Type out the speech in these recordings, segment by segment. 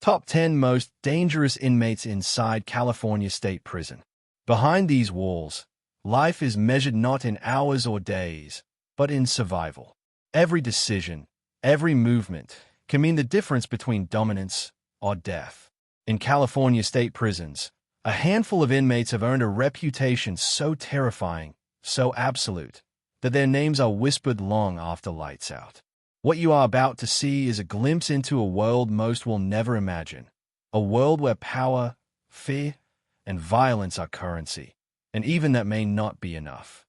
Top 10 Most Dangerous Inmates Inside California State Prison. Behind these walls, life is measured not in hours or days, but in survival. Every decision, every movement, can mean the difference between dominance or death. In California state prisons, a handful of inmates have earned a reputation so terrifying, so absolute, that their names are whispered long after lights out. What you are about to see is a glimpse into a world most will never imagine. A world where power, fear, and violence are currency, and even that may not be enough.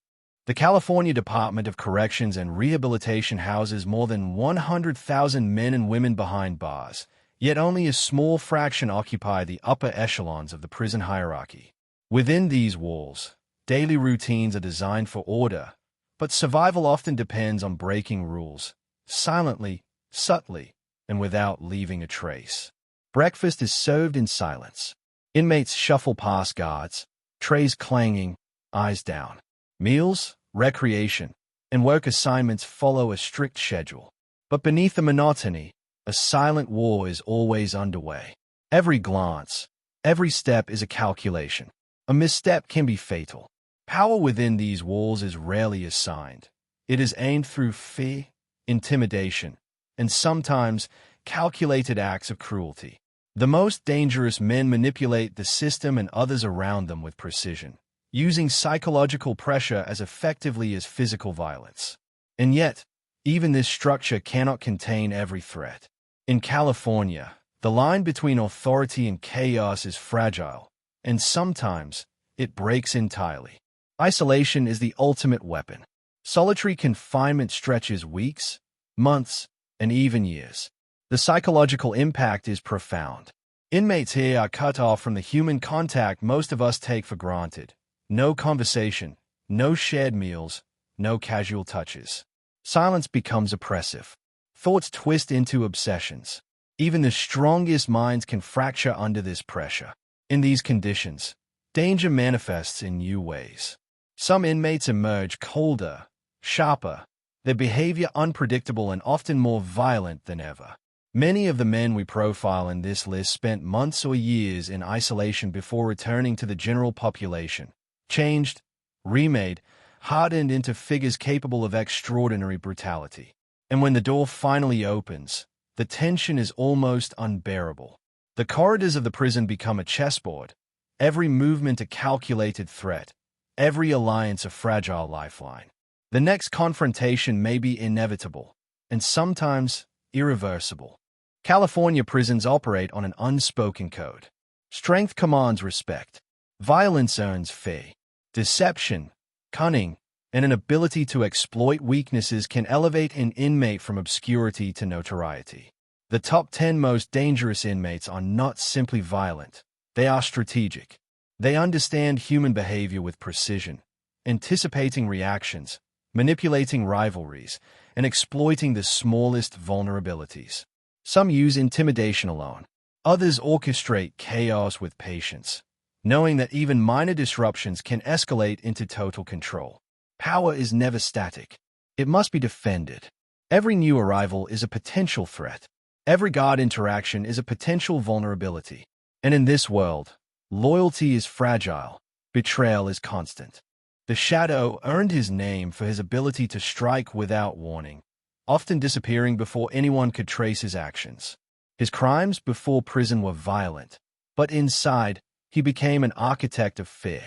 The California Department of Corrections and Rehabilitation houses more than 100,000 men and women behind bars, yet only a small fraction occupy the upper echelons of the prison hierarchy. Within these walls, daily routines are designed for order, but survival often depends on breaking rules, silently, subtly, and without leaving a trace. Breakfast is served in silence. Inmates shuffle past guards, trays clanging, eyes down. Meals, recreation, and work assignments follow a strict schedule. But beneath the monotony, a silent war is always underway. Every glance, every step is a calculation. A misstep can be fatal. Power within these walls is rarely assigned. It is aimed through fear, intimidation, and sometimes calculated acts of cruelty. The most dangerous men manipulate the system and others around them with precision, using psychological pressure as effectively as physical violence. And yet, even this structure cannot contain every threat. In California, the line between authority and chaos is fragile, and sometimes it breaks entirely. Isolation is the ultimate weapon. Solitary confinement stretches weeks, months, and even years. The psychological impact is profound. Inmates here are cut off from the human contact most of us take for granted. No conversation, no shared meals, no casual touches. Silence becomes oppressive. Thoughts twist into obsessions. Even the strongest minds can fracture under this pressure. In these conditions, danger manifests in new ways. Some inmates emerge colder, sharper, their behavior unpredictable and often more violent than ever. Many of the men we profile in this list spent months or years in isolation before returning to the general population. Changed, remade, hardened into figures capable of extraordinary brutality. And when the door finally opens, the tension is almost unbearable. The corridors of the prison become a chessboard, every movement a calculated threat, every alliance a fragile lifeline. The next confrontation may be inevitable, and sometimes irreversible. California prisons operate on an unspoken code. Strength commands respect. Violence earns fear. Deception, cunning, and an ability to exploit weaknesses can elevate an inmate from obscurity to notoriety. The top 10 most dangerous inmates are not simply violent. They are strategic. They understand human behavior with precision, anticipating reactions, manipulating rivalries, and exploiting the smallest vulnerabilities. Some use intimidation alone. Others orchestrate chaos with patience, knowing that even minor disruptions can escalate into total control. Power is never static. It must be defended. Every new arrival is a potential threat. Every guard interaction is a potential vulnerability. And in this world, loyalty is fragile. Betrayal is constant. The Shadow earned his name for his ability to strike without warning, often disappearing before anyone could trace his actions. His crimes before prison were violent, but inside, he became an architect of fear.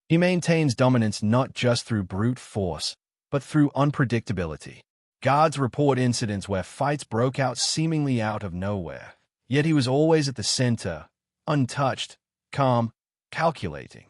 He maintains dominance not just through brute force, but through unpredictability. Guards report incidents where fights broke out seemingly out of nowhere, yet he was always at the center, untouched, calm, calculating.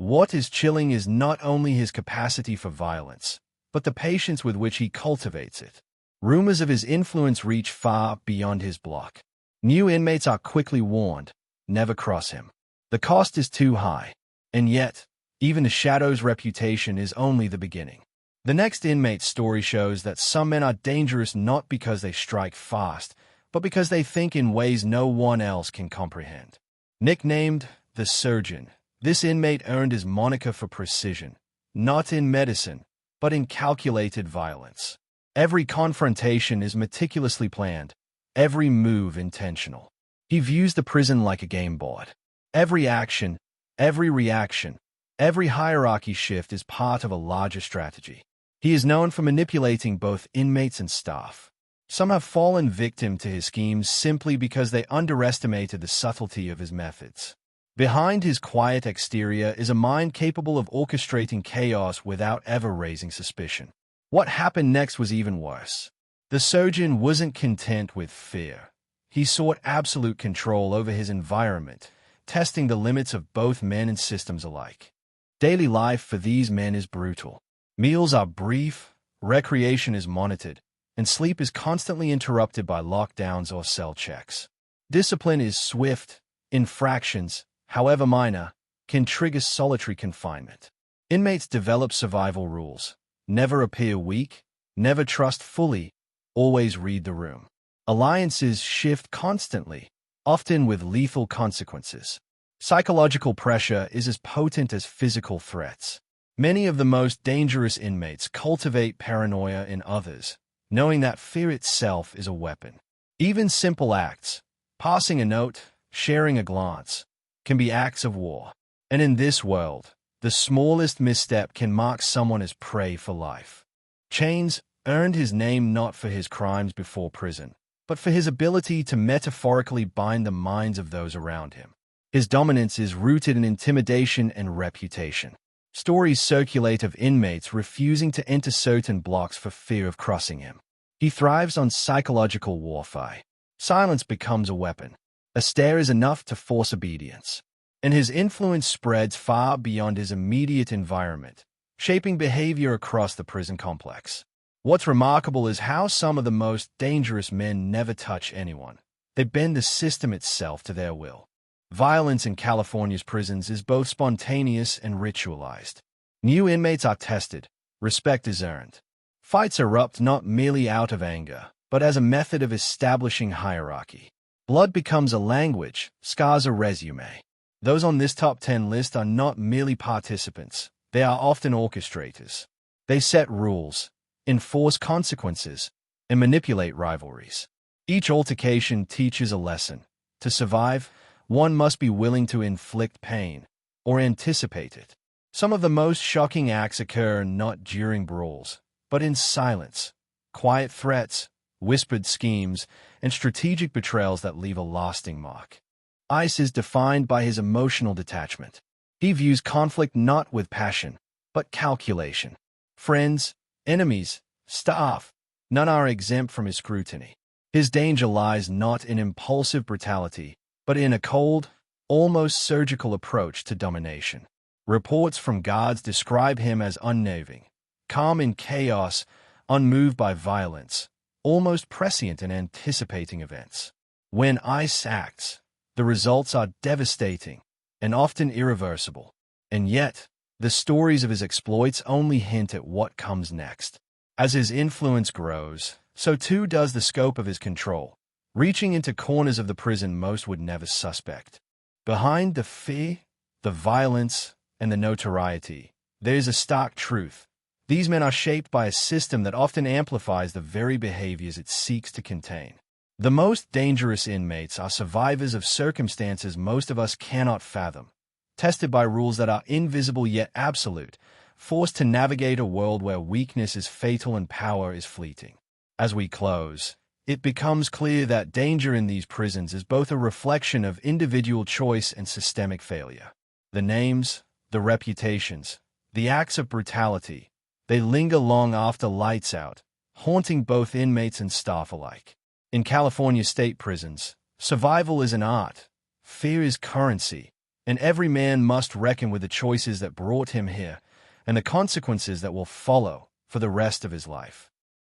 What is chilling is not only his capacity for violence, but the patience with which he cultivates it. Rumors of his influence reach far beyond his block. New inmates are quickly warned, never cross him. The cost is too high, and yet, even the Shadow's reputation is only the beginning. The next inmate's story shows that some men are dangerous not because they strike fast, but because they think in ways no one else can comprehend. Nicknamed the Surgeon, this inmate earned his moniker for precision, not in medicine, but in calculated violence. Every confrontation is meticulously planned, every move intentional. He views the prison like a game board. Every action, every reaction, every hierarchy shift is part of a larger strategy. He is known for manipulating both inmates and staff. Some have fallen victim to his schemes simply because they underestimated the subtlety of his methods. Behind his quiet exterior is a mind capable of orchestrating chaos without ever raising suspicion. What happened next was even worse. The surgeon wasn't content with fear. He sought absolute control over his environment, testing the limits of both men and systems alike. Daily life for these men is brutal. Meals are brief, recreation is monitored, and sleep is constantly interrupted by lockdowns or cell checks. Discipline is swift. Infractions, however minor, can trigger solitary confinement. Inmates develop survival rules. Never appear weak, never trust fully, always read the room. Alliances shift constantly, often with lethal consequences. Psychological pressure is as potent as physical threats. Many of the most dangerous inmates cultivate paranoia in others, knowing that fear itself is a weapon. Even simple acts, passing a note, sharing a glance, can be acts of war. And in this world, the smallest misstep can mark someone as prey for life. Chains earned his name not for his crimes before prison, but for his ability to metaphorically bind the minds of those around him. His dominance is rooted in intimidation and reputation. Stories circulate of inmates refusing to enter certain blocks for fear of crossing him. He thrives on psychological warfare. Silence becomes a weapon. A stare is enough to force obedience. And his influence spreads far beyond his immediate environment, shaping behavior across the prison complex. What's remarkable is how some of the most dangerous men never touch anyone. They bend the system itself to their will. Violence in California's prisons is both spontaneous and ritualized. New inmates are tested. Respect is earned. Fights erupt not merely out of anger, but as a method of establishing hierarchy. Blood becomes a language, scars a resume. Those on this top 10 list are not merely participants. They are often orchestrators. They set rules, enforce consequences, and manipulate rivalries. Each altercation teaches a lesson. To survive, one must be willing to inflict pain, or anticipate it. Some of the most shocking acts occur not during brawls, but in silence. Quiet threats, whispered schemes, and strategic betrayals that leave a lasting mark. Ice is defined by his emotional detachment. He views conflict not with passion, but calculation. Friends, enemies, staff, none are exempt from his scrutiny. His danger lies not in impulsive brutality, but in a cold, almost surgical approach to domination. Reports from guards describe him as unnerving, calm in chaos, unmoved by violence, almost prescient in anticipating events. When Ice acts, the results are devastating and often irreversible. And yet, the stories of his exploits only hint at what comes next. As his influence grows, so too does the scope of his control, reaching into corners of the prison most would never suspect. Behind the fear, the violence, and the notoriety, there is a stark truth. These men are shaped by a system that often amplifies the very behaviors it seeks to contain. The most dangerous inmates are survivors of circumstances most of us cannot fathom, tested by rules that are invisible yet absolute, forced to navigate a world where weakness is fatal and power is fleeting. As we close, it becomes clear that danger in these prisons is both a reflection of individual choice and systemic failure. The names, the reputations, the acts of brutality, they linger long after lights out, haunting both inmates and staff alike. In California state prisons, survival is an art, fear is currency, and every man must reckon with the choices that brought him here and the consequences that will follow for the rest of his life.